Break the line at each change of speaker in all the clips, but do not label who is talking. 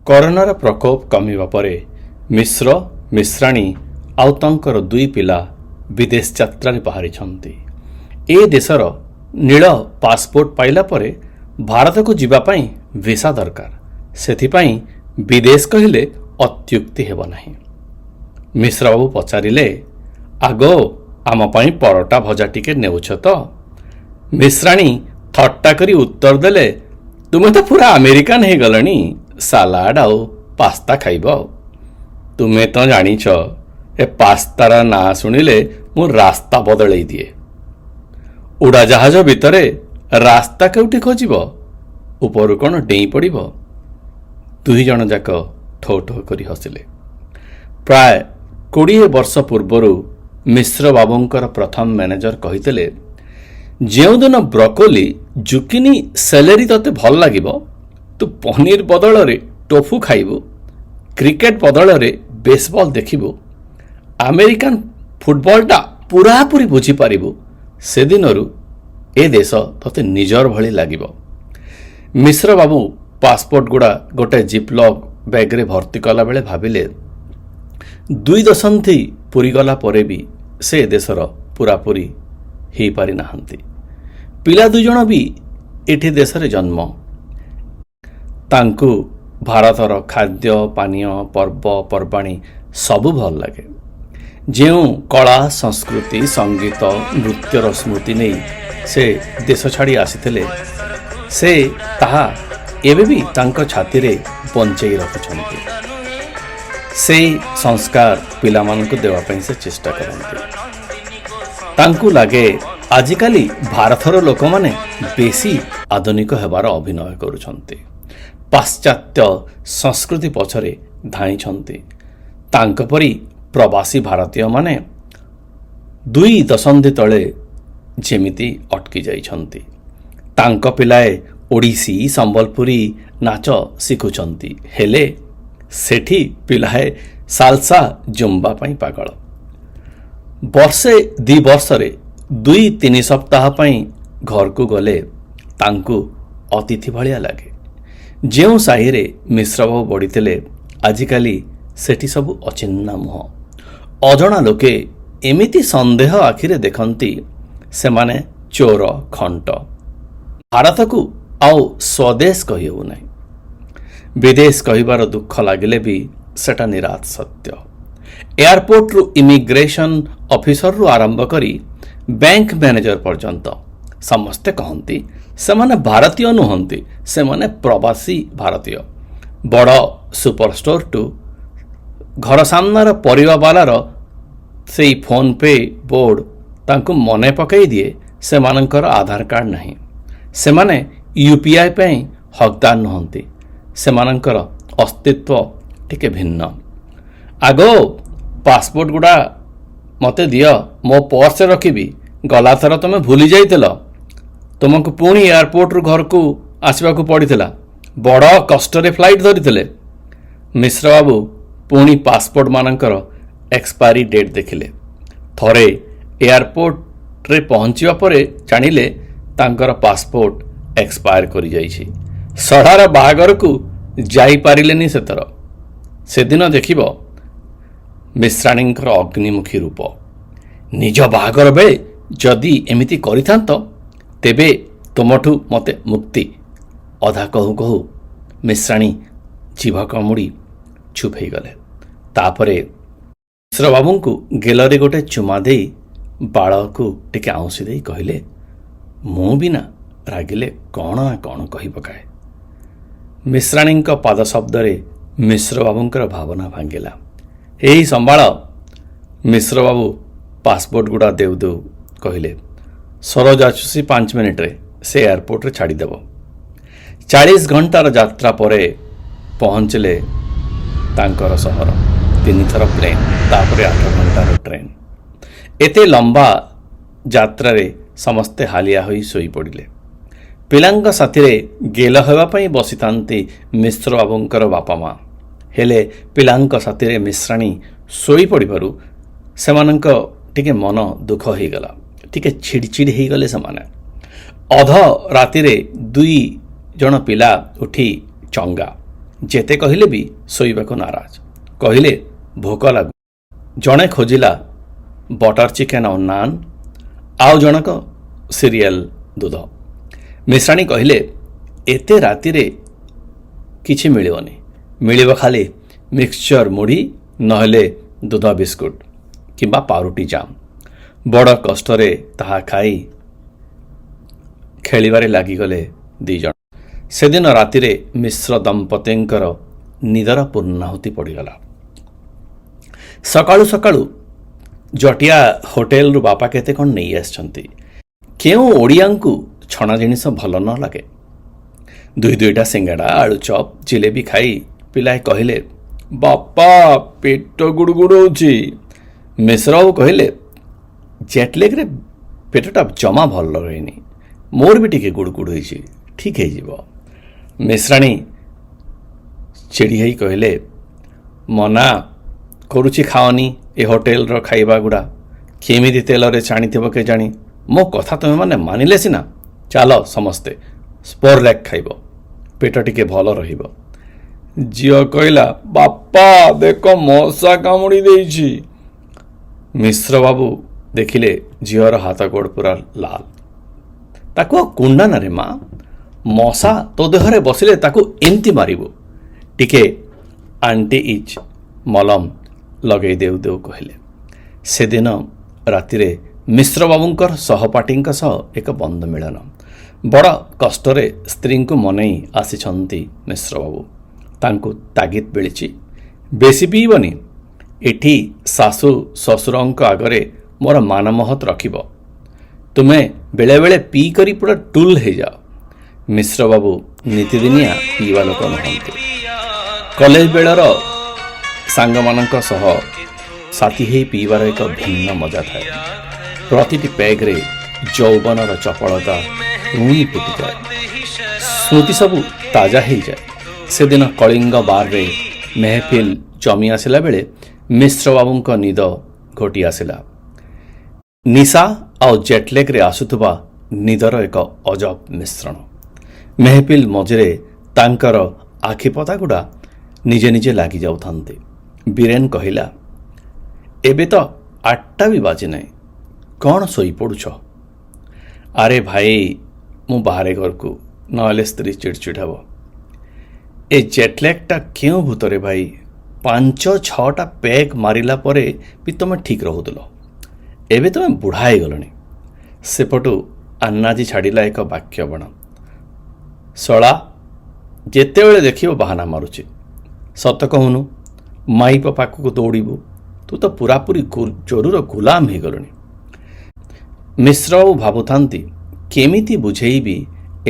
କରୋନାର ପ୍ରକୋପ କମିବା ପରେ ମିଶ୍ର ମିଶ୍ରାଣୀ ଆଉ ତାଙ୍କର ଦୁଇ ପିଲା ବିଦେଶ ଯାତ୍ରାରେ ବାହାରିଛନ୍ତି। ଏ ଦେଶର ନୀଳ ପାସପୋର୍ଟ ପାଇଲା ପରେ ଭାରତକୁ ଯିବା ପାଇଁ ଭିସା ଦରକାର। ସେଥିପାଇଁ ବିଦେଶ କହିଲେ ଅତ୍ୟୁକ୍ତି ହେବ ନାହିଁ। ମିଶ୍ରବାବୁ ପଚାରିଲେ, ଆଗ ଆମ ପାଇଁ ପରଟା ଭଜା ଟିକେ ନେଉଛ ତ? ମିଶ୍ରାଣୀ ଥଟ୍ଟା କରି ଉତ୍ତର ଦେଲେ, ତୁମେ ତ ପୁରା ଆମେରିକାନ ହେଇଗଲଣି, ସାଲାଡ ଆଉ ପାସ୍ତା ଖାଇବ। ତୁମେ ତ ଜାଣିଛ ଏ ପାସ୍ତାର ନାଁ ଶୁଣିଲେ ମୁଁ ରାସ୍ତା ବଦଳେଇ ଦିଏ। ଉଡ଼ାଜାହାଜ ଭିତରେ ରାସ୍ତା କେଉଁଠି ଖୋଜିବ? ଉପରୁ କ'ଣ ଡେଇଁ ପଡ଼ିବ? ଦୁଇ ଜଣ ଯାକ ଠୋ ଠୋ କରି ହସିଲେ। ପ୍ରାୟ 20 ବର୍ଷ ପୂର୍ବରୁ ମିଶ୍ରବାବୁଙ୍କର ପ୍ରଥମ ମ୍ୟାନେଜର କହିଥିଲେ, ଯେଉଁଦିନ ବ୍ରକୋଲି, ଜୁକିନି, ସେଲେରି ତତେ ଭଲ ଲାଗିବ, ତୁ ପନିର ବଦଳରେ ଟୋଫୁ ଖାଇବୁ, କ୍ରିକେଟ ବଦଳରେ ବେସବଲ ଦେଖିବୁ, ଆମେରିକାନ ଫୁଟବଲଟା ପୁରାପୁରି ବୁଝିପାରିବୁ, ସେଦିନରୁ ଏ ଦେଶ ତତେ ନିଜର ଭଳି ଲାଗିବ। ମିଶ୍ରବାବୁ ପାସପୋର୍ଟ ଗୁଡ଼ା ଗୋଟେ ଜିପ୍ଲକ୍ ବ୍ୟାଗ୍ରେ ଭର୍ତ୍ତି କଲାବେଳେ ଭାବିଲେ, 2 ଦଶନ୍ଧି ପୁରିଗଲା ପରେ ବି ସେ ଦେଶର ପୁରାପୁରି ହେଇପାରି ନାହାନ୍ତି। ପିଲା 2 ଜଣ ବି ଏଠି ଦେଶରେ ଜନ୍ମ। ତାଙ୍କୁ ଭାରତର ଖାଦ୍ୟ ପାନୀୟ ପର୍ବପର୍ବାଣୀ ସବୁ ଭଲ ଲାଗେ। ଯେଉଁ କଳା ସଂସ୍କୃତି ସଙ୍ଗୀତ ନୃତ୍ୟର ସ୍ମୃତି ନେଇ ସେ ଦେଶ ଛାଡ଼ି ଆସିଥିଲେ, ସେ ତାହା ଏବେ ବି ତାଙ୍କ ଛାତିରେ ବଞ୍ଚେଇ ରଖୁଛନ୍ତି। ସେଇ ସଂସ୍କାର ପିଲାମାନଙ୍କୁ ଦେବା ପାଇଁ ସେ ଚେଷ୍ଟା କରନ୍ତି। ତାଙ୍କୁ ଲାଗେ ଆଜିକାଲି ଭାରତର ଲୋକମାନେ ବେଶୀ ଆଧୁନିକ ହେବାର ଅଭିନୟ କରୁଛନ୍ତି, ପାଶ୍ଚାତ୍ୟ ସଂସ୍କୃତି ପଛରେ ଧାଇଁଛନ୍ତି। ତାଙ୍କ ପରି ପ୍ରବାସୀ ଭାରତୀୟମାନେ 2 ଦଶନ୍ଧି ତଳେ ଯେମିତି ଅଟକି ଯାଇଛନ୍ତି। ତାଙ୍କ ପିଲାଏ ଓଡ଼ିଶୀ ସମ୍ବଲପୁରୀ ନାଚ ଶିଖୁଛନ୍ତି, ହେଲେ ସେଠି ପିଲାଏ ସାଲସା ଜୁମ୍ବା ପାଇଁ ପାଗଳ। ବର୍ଷେ 2 ବର୍ଷରେ 2-3 ସପ୍ତାହ ପାଇଁ ଘରକୁ ଗଲେ ତାଙ୍କୁ ଅତିଥି ଭଳିଆ ଲାଗେ। ଯେଉଁ ସାହିରେ ମିଶ୍ରବାବୁ ବଢ଼ିଥିଲେ, ଆଜିକାଲି ସେଠି ସବୁ ଅଚିହ୍ନା ମୁହଁ। ଅଜଣା ଲୋକେ ଏମିତି ସନ୍ଦେହ ଆଖିରେ ଦେଖନ୍ତି, ସେମାନେ ଚୋର ଖଣ୍ଟ। ଭାରତକୁ ଆଉ ସ୍ୱଦେଶ କହିହେଉ ନାହିଁ। ବିଦେଶ କହିବାର ଦୁଃଖ ଲାଗିଲେ ବି ସେଟା ନିରାଟ ସତ୍ୟ। ଏୟାରପୋର୍ଟରୁ ଇମିଗ୍ରେସନ ଅଫିସରରୁ ଆରମ୍ଭ କରି ବ୍ୟାଙ୍କ ମ୍ୟାନେଜର ପର୍ଯ୍ୟନ୍ତ ସମସ୍ତେ କହନ୍ତି, ସେମାନେ ଭାରତୀୟ ନୁହନ୍ତି, ସେମାନେ ପ୍ରବାସୀ ଭାରତୀୟ। ବଡ଼ ସୁପରଷ୍ଟୋରଠୁ ଘର ସାମ୍ନାର ପରିବାବାଲାର ସେଇ ଫୋନ୍ ପେ ବୋର୍ଡ଼ ତାଙ୍କୁ ମନେ ପକାଇ ଦିଏ ସେମାନଙ୍କର ଆଧାର କାର୍ଡ଼ ନାହିଁ। ସେମାନେ UPI ପାଇଁ ହକଦାର ନୁହନ୍ତି। ସେମାନଙ୍କର ଅସ୍ତିତ୍ୱ ଟିକେ ଭିନ୍ନ। ଆଗ ପାସପୋର୍ଟ ଗୁଡ଼ା ମୋତେ ଦିଅ, ମୋ ପର୍ସରେ ରଖିବି। ଗଲାଥର ତୁମେ ଭୁଲି ଯାଇଥିଲ, ତୁମକୁ ପୁଣି ଏୟାରପୋର୍ଟରୁ ଘରକୁ ଆସିବାକୁ ପଡ଼ିଥିଲା, ବଡ଼ କଷ୍ଟରେ ଫ୍ଲାଇଟ୍ ଧରିଥିଲେ। ମିଶ୍ରବାବୁ ପୁଣି ପାସପୋର୍ଟ ମାନଙ୍କର ଏକ୍ସପାୟରି ଡେଟ୍ ଦେଖିଲେ। ଥରେ ଏୟାରପୋର୍ଟରେ ପହଞ୍ଚିବା ପରେ ଜାଣିଲେ ତାଙ୍କର ପାସପୋର୍ଟ ଏକ୍ସପାୟାର କରିଯାଇଛି। ସଢ଼ାର ବାହାଘରକୁ ଯାଇପାରିଲେନି ସେଥର। ସେଦିନ ଦେଖିବ ମିଶ୍ରାଣୀଙ୍କର ଅଗ୍ନିମୁଖୀ ରୂପ। ନିଜ ବାହାଘର ବେଳେ ଯଦି ଏମିତି କରିଥାନ୍ତ, ତେବେ ତୁମଠୁ ମୋତେ ମୁକ୍ତି। ଅଧା କହୁ କହୁ ମିଶ୍ରାଣୀ ଜିଭ କାମୁଡ଼ି ଚୁପ୍ ହେଇଗଲେ। ତାପରେ ମିଶ୍ରବାବୁଙ୍କୁ ଗେଲରେ ଗୋଟେ ଚୁମା ଦେଇ ବାଳକୁ ଟିକେ ଆଉଁସି ଦେଇ କହିଲେ, ମୁଁ ବି ନା ରାଗିଲେ କ'ଣ ନା କ'ଣ କହି ପକାଏ। ମିଶ୍ରାଣୀଙ୍କ ପାଦ ଶବ୍ଦରେ ମିଶ୍ରବାବୁଙ୍କର ଭାବନା ଭାଙ୍ଗିଲା। ଏଇ ସମ୍ଭାଳ। ମିଶ୍ରବାବୁ ପାସପୋର୍ଟ ଗୁଡ଼ା ଦେଉ ଦେଉ କହିଲେ, ସରୋଜ ଆସୁଛି 5 ମିନିଟରେ, ସେ ଏୟାରପୋର୍ଟରେ ଛାଡ଼ିଦେବ। 40 ଘଣ୍ଟାର ଯାତ୍ରା ପରେ ପହଞ୍ଚିଲେ ତାଙ୍କର ସହର। 3 ଥର ପ୍ଲେନ୍, ତାପରେ 8 ଘଣ୍ଟାର ଟ୍ରେନ୍। ଏତେ ଲମ୍ବା ଯାତ୍ରାରେ ସମସ୍ତେ ହାଲିଆ ହୋଇ ଶୋଇପଡ଼ିଲେ। ପିଲାଙ୍କ ସାଥିରେ ଗେଲ ହେବା ପାଇଁ ବସିଥାନ୍ତି ମିଶ୍ରବାବୁଙ୍କର ବାପା ମା। ହେଲେ ପିଲାଙ୍କ ସାଥିରେ ମିଶ୍ରାଣୀ ଶୋଇପଡ଼ିବାରୁ ସେମାନଙ୍କ ଟିକେ ମନ ଦୁଃଖ ହେଇଗଲା, ଟିକେ ଚିଡ଼ିଚିଡ଼ି ହେଇଗଲେ ସେମାନେ। ଅଧ ରାତିରେ 2 ଜଣ ପିଲା ଉଠି ଚଙ୍ଗା ଯେତେ କହିଲେ ବି ଶୋଇବାକୁ ନାରାଜ। କହିଲେ ଭୋକ ଲାଗୁ। ଜଣେ ଖୋଜିଲା ବଟର ଚିକେନ୍ ଆଉ ନାନ୍, ଆଉ ଜଣକ ସିରିଏଲ୍ ଦୁଧ। ମିଶ୍ରାଣୀ କହିଲେ ଏତେ ରାତିରେ କିଛି ମିଳିବନି, ମିଳିବ ଖାଲି ମିକ୍ସଚର ମୁଢ଼ି ନହେଲେ ଦୁଧ ବିସ୍କୁଟ କିମ୍ବା ପାଉରୁଟି ଜାମ୍। ବଡ଼ କଷ୍ଟରେ ତାହା ଖାଇ ଖେଳିବାରେ ଲାଗିଗଲେ ଦି ଜଣ। ସେଦିନ ରାତିରେ ମିଶ୍ର ଦମ୍ପତିଙ୍କର ନିଦର ପୂର୍ଣ୍ଣାହୁତି ପଡ଼ିଗଲା। ସକାଳୁ ସକାଳୁ ଜଟିଆ ହୋଟେଲରୁ ବାପା କେତେ କ'ଣ ନେଇ ଆସିଛନ୍ତି। କେଉଁ ଓଡ଼ିଆଙ୍କୁ ଛଣା ଜିନିଷ ଭଲ ନ ଲାଗେ। ଦୁଇଟା ସିଙ୍ଗଡ଼ା, ଆଳୁଚପ୍, ଜିଲେବି ଖାଇ ପିଲାଏ କହିଲେ ବାପା ପେଟ ଗୁଡ଼ଗୁଡ଼ ହେଉଛି। ମିଶ୍ରବାବୁ କହିଲେ ଜେଟଲେଗରେ ପେଟଟା ଜମା ଭଲ ରହେନି, ମୋର ବି ଟିକେ ଗୁଡ଼ଗୁଡ଼ ହୋଇଛି, ଠିକ୍ ହେଇଯିବ। ମିଶ୍ରାଣୀ ଚିଡ଼ି ହେଇ କହିଲେ ମନା କରୁଛି ଖାଅନି ଏ ହୋଟେଲର ଖାଇବା ଗୁଡ଼ା, କେମିତି ତେଲରେ ଛାଣିଥିବ କେଜାଣି। ମୋ କଥା ତୁମେମାନେ ମାନିଲେ ସିନା। ଚାଲ ସମସ୍ତେ ସ୍ପୋରଲେକ୍ ଖାଇବ, ପେଟ ଟିକେ ଭଲ ରହିବ। ଝିଅ କହିଲା ବାପା ଦେଖ ମଶା କାମୁଡ଼ି ଦେଇଛି। ମିଶ୍ରବାବୁ ଦେଖିଲେ ଝିଅର ହାତ ଗୋଡ଼ ପୁରା ଲାଲ। ତାକୁ ଆଉ କୁଣ୍ଡା ନା ରେ ମା, ମଶା ତୋ ଦେହରେ ବସିଲେ ତାକୁ ଏମିତି ମାରିବୁ। ଟିକେ ଆଣ୍ଟି ଇଚ୍ ମଲମ ଲଗେଇ ଦେଉ ଦେଉ କହିଲେ। ସେଦିନ ରାତିରେ ମିଶ୍ରବାବୁଙ୍କର ସହପାଠୀଙ୍କ ସହ ଏକ ବନ୍ଧୁ ମିଳନ। ବଡ଼ କଷ୍ଟରେ ସ୍ତ୍ରୀଙ୍କୁ ମନେଇ ଆସିଛନ୍ତି ମିଶ୍ରବାବୁ। ତାଙ୍କୁ ତାଗିଦ ମିଳିଛି ବେଶୀ ପିଇବନି, ଏଠି ଶାଶୁ ଶ୍ୱଶୁରଙ୍କ ଆଗରେ ମୋର ମାନ ମହତ ରଖିବ, ତୁମେ ବେଳେବେଳେ ପିଇ କରି ପୁରା ଟୁଲ୍ ହେଇଯାଅ। ମିଶ୍ରବାବୁ ନୀତିଦିନିଆ ପିଇବା ଲୋକ ନୁହନ୍ତି। କଲେଜ ବେଳର ସାଙ୍ଗମାନଙ୍କ ସହ ସାଥୀ ହେଇ ପିଇବାର ଏକ ଭିନ୍ନ ମଜା ଥାଏ। ପ୍ରତିଟି ପେଗ୍ରେ ଯୌବନର ଚପଳତା ପୁଣି ଫୁଟିଯାଏ, ସ୍ମୃତି ସବୁ ତାଜା ହେଇଯାଏ। ସେଦିନ କଳିଙ୍ଗ ବାର୍ରେ ମେହଫିଲ ଜମି ଆସିଲା ବେଳେ ମିଶ୍ରବାବୁଙ୍କ ନିଦ ଘୋଟି ଆସିଲା। ନିଶା ଆଉ ଜେଟଲେଗରେ ଆସୁଥିବା ନିଦର ଏକ ଅଜବ ମିଶ୍ରଣ। ମେହଫିଲ ମଝିରେ ତାଙ୍କର ଆଖିପତାଗୁଡ଼ା ନିଜେ ନିଜେ ଲାଗି ଯାଉଥାନ୍ତି। ବୀରେନ କହିଲା ଏବେ ତ 8ଟା ବି ବାଜି ନାହିଁ, କ'ଣ ଶୋଇପଡ଼ୁଛ? ଆରେ ଭାଇ ମୁଁ ବାହାରେ ଘରକୁ, ନହେଲେ ସ୍ତ୍ରୀ ଚିଡ଼ଚିଡ଼ ହେବ। ଏ ଜେଟଲେଗଟା କେଉଁ ଭୂତରେ ଭାଇ, 5-6ଟା ପେଗ୍ ମାରିଲା ପରେ ବି ତୁମେ ଠିକ୍ ରହୁଥିଲ, ଏବେ ତୁମେ ବୁଢ଼ା ହେଇଗଲଣି। ସେପଟୁ ଆନ୍ନାଜୀ ଛାଡ଼ିଲା ଏକ ବାକ୍ୟ ବଣ। ଶଳା ଯେତେବେଳେ ଦେଖିବ ବାହାନା ମାରୁଛି, ସତ କହୁନୁ ମାଇପ ପାଖକୁ ଦୌଡ଼ିବୁ, ତୁ ତ ପୁରାପୁରି ଚୋରୁର ଗୁଲାମ ହେଇଗଲୁଣି। ମିଶ୍ରବାବୁ ଭାବୁଥାନ୍ତି କେମିତି ବୁଝେଇବି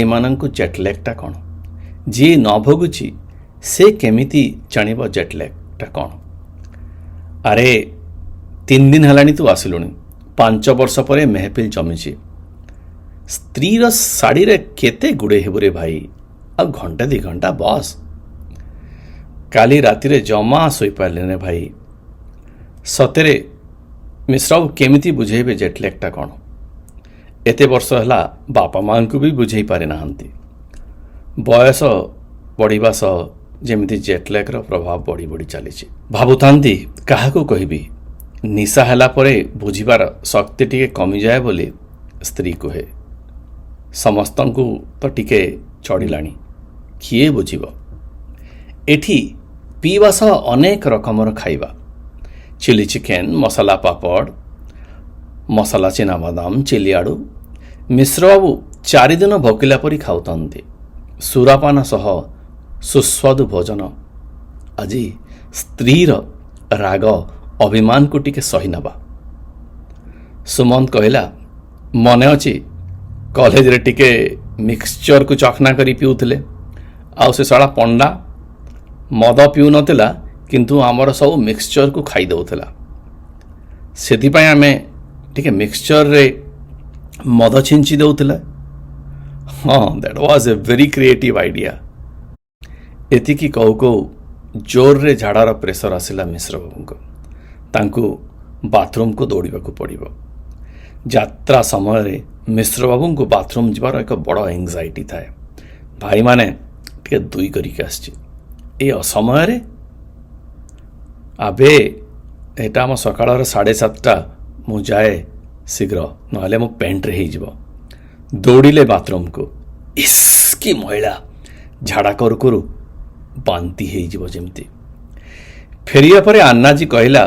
ଏମାନଙ୍କୁ ଜେଟଲେଗଟା କ'ଣ। ଯିଏ ନ ଭୋଗୁଛି ସେ କେମିତି ଜାଣିବ ଜେଟଲେଗଟା କ'ଣ। ଆରେ 3 ଦିନ ହେଲାଣି ତୁ ଆସିଲୁଣି, 5 ବର୍ଷ ପରେ ମେହଫିଲ ଜମିଛି। ସ୍ତ୍ରୀର ଶାଢ଼ୀରେ କେତେ ଗୁଡ଼େ ହେବୁ ରେ ଭାଇ, ଆଉ ଘଣ୍ଟା 2 ଘଣ୍ଟା ବସ୍। କାଲି ରାତିରେ ଜମା ଶୋଇପାରିଲେନି ଭାଇ। ସତରେ ମିଶ୍ରବାବୁ କେମିତି ବୁଝେଇବେ ଜେଟଲେଗଟା କ'ଣ। ଏତେ ବର୍ଷ ହେଲା ବାପା ମାଆଙ୍କୁ ବି ବୁଝେଇ ପାରିନାହାନ୍ତି। ବୟସ ବଢ଼ିବା ସହ ଯେମିତି ଜେଟଲେଗର ପ୍ରଭାବ ବଢ଼ି ବଢ଼ି ଚାଲିଛି। ଭାବୁଥାନ୍ତି କାହାକୁ କହିବି, ନିଶା ହେଲା ପରେ ବୁଝିବାର ଶକ୍ତି ଟିକେ କମିଯାଏ ବୋଲି ସ୍ତ୍ରୀ କୁହେ। ସମସ୍ତଙ୍କୁ ତ ଟିକେ ଚଢ଼ିଲାଣି, କିଏ ବୁଝିବ। ଏଠି ପିଇବା ସହ ଅନେକ ରକମର ଖାଇବା, ଚିଲି ଚିକେନ୍, ମସଲା ପାପଡ଼, ମସଲା ଚିନାବାଦାମ, ଚିଲି ଆଳୁ। ମିଶ୍ରବାବୁ 4 ଦିନ ଭୋକିଲା ପରି ଖାଉଥାନ୍ତି। ସୁରାପାନ ସହ ସୁସ୍ୱାଦୁ ଭୋଜନ। ଆଜି ସ୍ତ୍ରୀର ରାଗ ଅଭିମାନକୁ ଟିକେ ସହି ନେବା। ସୁମନ୍ତ କହିଲା ମନେ ଅଛି କଲେଜରେ ଟିକେ ମିକ୍ସଚରକୁ ଚଖନା କରି ପିଉଥିଲେ, ଆଉ ସେ ଶଳା ପଣ୍ଡା ମଦ ପିଉନଥିଲା କିନ୍ତୁ ଆମର ସବୁ ମିକ୍ସଚରକୁ ଖାଇ ଦେଉଥିଲା। ସେଥିପାଇଁ ଆମେ ଟିକେ ମିକ୍ସଚରରେ ମଦ ଛିଞ୍ଚି ଦେଉଥିଲେ। ହଁ, that was A very creative idea. ଏତିକି କହୁ କହୁ ଜୋରରେ ଝାଡ଼ାର ପ୍ରେସର ଆସିଲା ମିଶ୍ରବାବୁଙ୍କୁ। ତାଙ୍କୁ ବାଥରୁମକୁ ଦୌଡ଼ିବାକୁ ପଡ଼ିବ। ଯାତ୍ରା ସମୟରେ ମିଶ୍ରବାବୁଙ୍କୁ ବାଥରୁମ୍ ଯିବାର ଏକ ବଡ଼ ଏଙ୍ଗ୍ଜାଇଟି ଥାଏ। ଭାଇମାନେ ଟିକେ ଦୁଇ କରିକି ଆସିଛି, ଏ ଅସମୟରେ? ଆବେ ଏଇଟା ଆମ ସକାଳର 7:30 ମୁଁ ଯାଏ ଶୀଘ୍ର, ନହେଲେ ମୋ ପ୍ୟାଣ୍ଟରେ ହେଇଯିବ। ଦୌଡ଼ିଲେ ବାଥରୁମ୍କୁ। ଇସ୍ କି ମହିଳା, ଝାଡ଼ା କରୁ କରୁ ବାନ୍ତି ହେଇଯିବ ଯେମିତି। ଫେରିବା ପରେ ଆନ୍ନାଜୀ କହିଲା,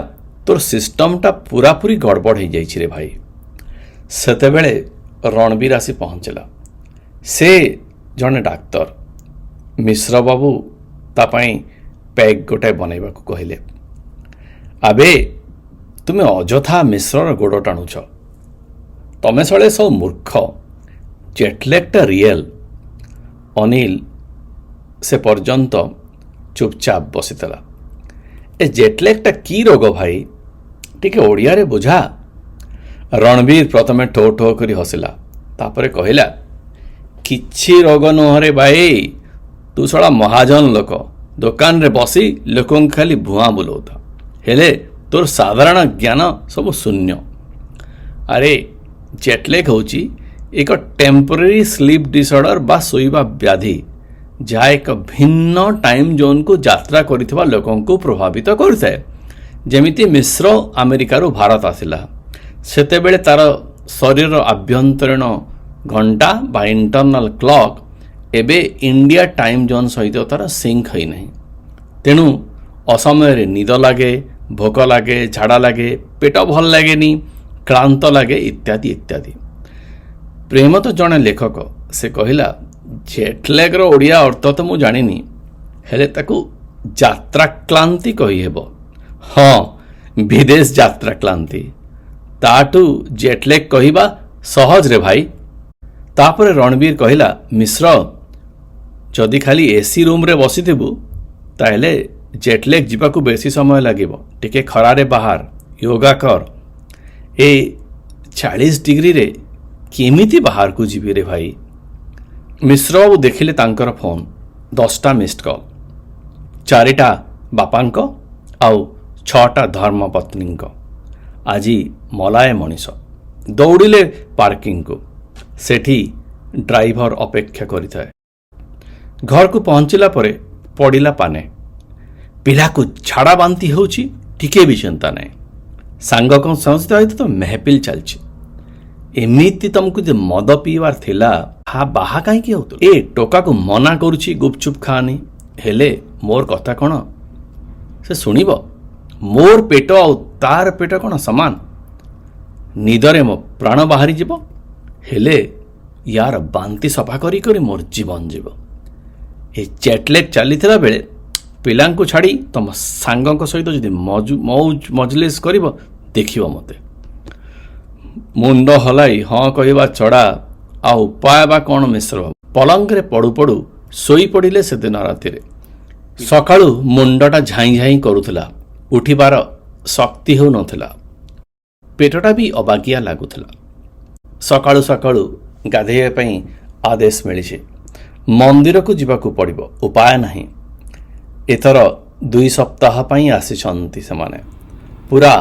ତୋର ସିଷ୍ଟମଟା ପୁରାପୁରି ଗଡ଼ବଡ଼ ହେଇଯାଇଛି ରେ ଭାଇ। ସେତେବେଳେ ରଣବୀର ଆସି ପହଞ୍ଚିଲା। ସେ ଜଣେ ଡାକ୍ତର। ମିଶ୍ର ବାବୁ ତା ପାଇଁ ପ୍ୟାକ୍ ଗୋଟାଏ ବନାଇବାକୁ କହିଲେ। ଆବେ ତୁମେ ଅଯଥା ମିଶ୍ରର ଗୋଡ଼ ଟାଣୁଛ। ତମେ ଶଳେ ସବୁ ମୂର୍ଖ। ଜେଟଲେଗଟା ରିଏଲ୍। ଅନିଲ ସେ ପର୍ଯ୍ୟନ୍ତ ଚୁପଚାପ ବସିଥିଲା। ଏ ଜେଟଲେଗଟା କି ରୋଗ ଭାଇ, ଟିକେ ଓଡ଼ିଆରେ ବୁଝା। ରଣବୀର ପ୍ରଥମେ ଠୋ ଠୋ କରି ହସିଲା, ତାପରେ କହିଲା, କିଛି ରୋଗ ନୁହଁରେ ଭାଇ, ତୁ ଶଳା ମହାଜନ ଲୋକ, ଦୋକାନରେ ବସି ଲୋକଙ୍କୁ ଖାଲି ଭୁଆଁ ବୁଲଉଥା, ହେଲେ ତୋର ସାଧାରଣ ଜ୍ଞାନ ସବୁ ଶୂନ୍ୟ। ଆରେ ଜେଟଲେଗ ହେଉଛି ଏକ ଟେମ୍ପୋରାରୀ ସ୍ଲିପ୍ ଡିସଅର୍ଡର ବା ଶୋଇବା ବ୍ୟାଧି, ଯାହା ଏକ ଭିନ୍ନ ଟାଇମ୍ ଜୋନ୍କୁ ଯାତ୍ରା କରିଥିବା ଲୋକଙ୍କୁ ପ୍ରଭାବିତ କରିଥାଏ। ଯେମିତି ମିଶ୍ର ଆମେରିକାରୁ ଭାରତ ଆସିଲା, ସେତେବେଳେ ତାର ଶରୀରର ଆଭ୍ୟନ୍ତରୀଣ ଘଣ୍ଟା ବା ଇଣ୍ଟରନାଲ କ୍ଲକ୍ ଏବେ ଇଣ୍ଡିଆ ଟାଇମ୍ ଜୋନ୍ ସହିତ ତାର ସିଙ୍କ ହୋଇନାହିଁ। ତେଣୁ ଅସମୟରେ ନିଦ ଲାଗେ, ଭୋକ ଲାଗେ, ଝାଡ଼ା ଲାଗେ, ପେଟ ଭଲ ଲାଗେନି, କ୍ଳାନ୍ତ ଲାଗେ ଇତ୍ୟାଦି ଇତ୍ୟାଦି। ପ୍ରେମ ତ ଜଣେ ଲେଖକ, ସେ କହିଲା, ଜେଟଲେଗର ଓଡ଼ିଆ ଅର୍ଥ ତ ମୁଁ ଜାଣିନି, ହେଲେ ତାକୁ ଯାତ୍ରା କ୍ଳାନ୍ତି କହିହେବ। ହଁ, ବିଦେଶ ଯାତ୍ରା କ୍ଳାନ୍ତି। ତାଠୁ ଜେଟଲେଗ କହିବା ସହଜରେ ଭାଇ। ତାପରେ ରଣବୀର କହିଲା, ମିଶ୍ର, ଯଦି ଖାଲି ଏସି ରୁମ୍ରେ ବସିଥିବୁ ତାହେଲେ ଜେଟଲେଗ ଯିବାକୁ ବେଶୀ ସମୟ ଲାଗିବ। ଟିକେ ଖରାରେ ବାହାର, ୟୋଗା କର। ଏ 40 ଡିଗ୍ରୀରେ କେମିତି ବାହାରକୁ ଯିବି ରେ ଭାଇ? ମିଶ୍ରବାବୁ ଦେଖିଲେ ତାଙ୍କର ଫୋନ୍, 10ଟା ମିସ୍ଡ କଲ୍, 4ଟା ବାପାଙ୍କ ଆଉ 6ଟା ଧର୍ମପତ୍ନୀଙ୍କ। ଆଜି ମଲାଏ ମଣିଷ। ଦୌଡ଼ିଲେ ପାର୍କିଂକୁ। ସେଠି ଡ୍ରାଇଭର ଅପେକ୍ଷା କରିଥାଏ। ଘରକୁ ପହଞ୍ଚିଲା ପରେ ପଡ଼ିଲା ପାନେ। ପିଲାକୁ ଝାଡ଼ା ବାନ୍ତି ହେଉଛି, ଟିକେ ବି ଚିନ୍ତା ନାହିଁ। ସାଙ୍ଗଙ୍କ ସହିତ ତ ମେହଫିଲ ଚାଲିଛି। ଏମିତି ତମକୁ ଯେ ମଦ ପିଇବାର ଥିଲା, ବାହା କାହିଁକି ହେଉଥିଲ? ଏ ଟୋକାକୁ ମନା କରୁଛି ଗୁପଚୁପ ଖାଆନି, ହେଲେ ମୋର କଥା କ'ଣ ସେ ଶୁଣିବ? ମୋର ପେଟ ଆଉ ତାର ପେଟ କ'ଣ ସମାନ? ନିଦରେ ମୋ ପ୍ରାଣ ବାହାରିଯିବ, ହେଲେ ୟାର ବାନ୍ତି ସଫା କରି କରି ମୋର ଜୀବନ ଯିବ। ଏ ଜେଟଲେଗ ଚାଲିଥିଲା ବେଳେ ପିଲାଙ୍କୁ ଛାଡ଼ି ତମ ସାଙ୍ଗଙ୍କ ସହିତ ଯଦି ମଜଲିସ୍ କରିବ, ଦେଖିବ ମୋତେ। ମୁଣ୍ଡ ହଲାଇ ହଁ କହିବା ଛଡ଼ା ଆଉ ଉପାୟ ବା କ'ଣ ମିଶ୍ର? ପଲଙ୍କରେ ପଡ଼ୁ ପଡ଼ୁ ଶୋଇପଡ଼ିଲେ ସେଦିନ ରାତିରେ। ସକାଳୁ ମୁଣ୍ଡଟା ଝାଇଁ ଝାଇଁ କରୁଥିଲା, ଉଠିବାର ଶକ୍ତି ହେଉନଥିଲା, ପେଟଟା ବି ଅବାଗିଆ ଲାଗୁଥିଲା। ସକାଳୁ ସକାଳୁ ଗାଧୋଇବା ପାଇଁ ଆଦେଶ ମିଳିଛି। ମନ୍ଦିରକୁ ଯିବାକୁ ପଡ଼ିବ, ଉପାୟ ନାହିଁ। ଏଥର 2 ସପ୍ତାହ ପାଇଁ ଆସିଛନ୍ତି ସେମାନେ। ପୁରା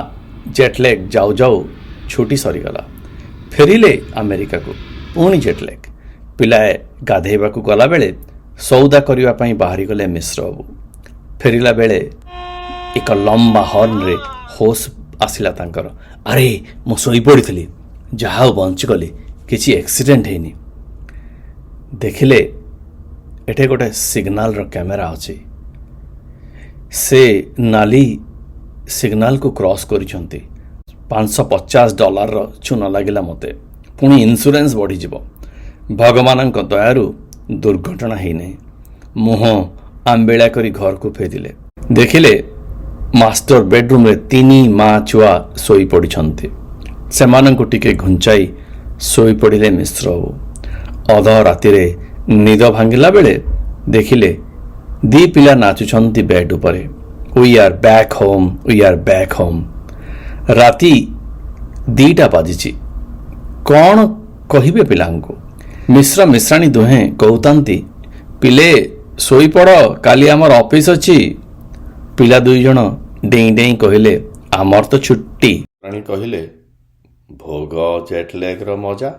ଜେଟଲେଗ ଯାଉ ଯାଉ ଛୁଟି ସରିଗଲା। ଫେରିଲେ ଆମେରିକାକୁ, ପୁଣି ଜେଟଲେଗ। ପିଲାଏ ଗାଧୋଇବାକୁ ଗଲାବେଳେ ସଉଦା କରିବା ପାଇଁ ବାହାରିଗଲେ ମିଶ୍ରବାବୁ। ଫେରିଲା ବେଳେ ଏକ ଲମ୍ବା ହର୍ଣ୍ଣରେ ହୋସ୍ ଆସିଲା ତାଙ୍କର। ଆରେ ମୁଁ ଶୋଇପଡ଼ିଥିଲି, ଯାହା ହଉ ବଞ୍ଚିଗଲି, କିଛି ଆକ୍ସିଡେଣ୍ଟ ହେଇନି। ଦେଖିଲେ ଏଠି ଗୋଟେ ସିଗ୍ନାଲର କ୍ୟାମେରା ଅଛି। ସେ ନାଲି ସିଗ୍ନାଲକୁ କ୍ରସ୍ କରିଛନ୍ତି। $550 ଚୂନ ଲାଗିଲା ମୋତେ। ପୁଣି ଇନ୍ସୁରାନ୍ସ ବଢ଼ିଯିବ। ଭଗବାନଙ୍କ ଦୟାରୁ ଦୁର୍ଘଟଣା ହେଇନାହିଁ। ମୁହଁ ଆମ୍ବିଳା କରି ଘରକୁ ଫେରିଲେ। ଦେଖିଲେ ମାଷ୍ଟର ବେଡରୁମ୍ରେ 3 ମା ଛୁଆ ଶୋଇପଡ଼ିଛନ୍ତି। ସେମାନଙ୍କୁ ଟିକେ ଘୁଞ୍ଚାଇ ଶୋଇପଡ଼ିଲେ ମିଶ୍ରବାବୁ। ଅଧ ରାତିରେ ନିଦ ଭାଙ୍ଗିଲା ବେଳେ ଦେଖିଲେ 2 ପିଲା ନାଚୁଛନ୍ତି ବେଡ୍ ଉପରେ। We are back home, we are back home. ରାତି 2ଟା ବାଜିଛି। କ'ଣ କହିବେ ପିଲାଙ୍କୁ? ମିଶ୍ର ମିଶ୍ରାଣୀ ଦୁହେଁ କହୁଥାନ୍ତି, ପିଲେ ଶୋଇପଡ଼, କାଲି ଆମର ଅଫିସ୍ ଅଛି। ପିଲା 2 ଜଣ ଡେଇଁ ଡେଇଁ କହିଲେ, ଆମର ତ ଛୁଟି। ରାଣୀ କହିଲେ, ଭୋଗ ଜେଟଲେଗର ମଜା।